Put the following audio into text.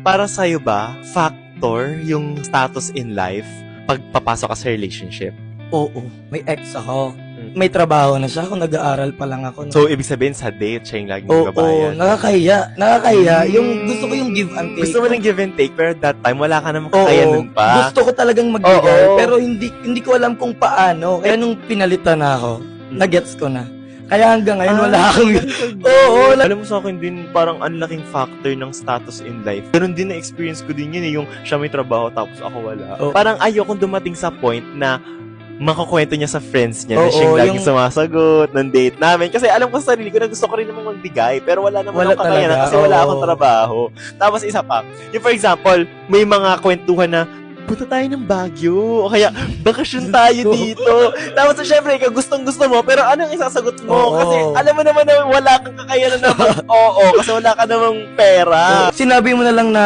Para sa'yo ba, factor yung status in life pag papasok ka sa relationship? Oo, may ex ako. May trabaho na siya kung nag-aaral pa lang ako. So, ibig sabihin sa date, siya yung laging Oo, nagbabayad. nakakahiya. Nakakahiya. Yung gusto ko yung give and take. Gusto mo ng give and take, pero that time, wala ka namang Oo, kakayanan pa. gusto ko talagang magbigay, Oo. pero hindi ko alam kung paano. Kaya nung pinalitan na ako, nagets ko na. Kaya hanggang ngayon wala akong... Oo, Alam mo sa akin din, parang ang laking factor ng status in life. Ganun din na-experience ko din yun, yung siya may trabaho tapos ako wala. Oo. Parang ayokong dumating sa point na makakwento niya sa friends niya na Oo, siya yung laging yung- sumasagot ng date namin. Kasi alam ko sa sarili ko na gusto ko rin namang magbigay, pero wala naman Wala akong kakayanan talaga, kasi wala oo. akong trabaho. Tapos isa pa, yung for example, may mga kwentuhan na punta tayo ng Baguio, o kaya bakasyon tayo dito. Tapos syempre, ikaw gustong-gusto mo, pero anong isasagot mo? Oo. Kasi alam mo naman na wala kang kakayanan na oo, kasi wala ka namang pera. Sinabi mo na lang na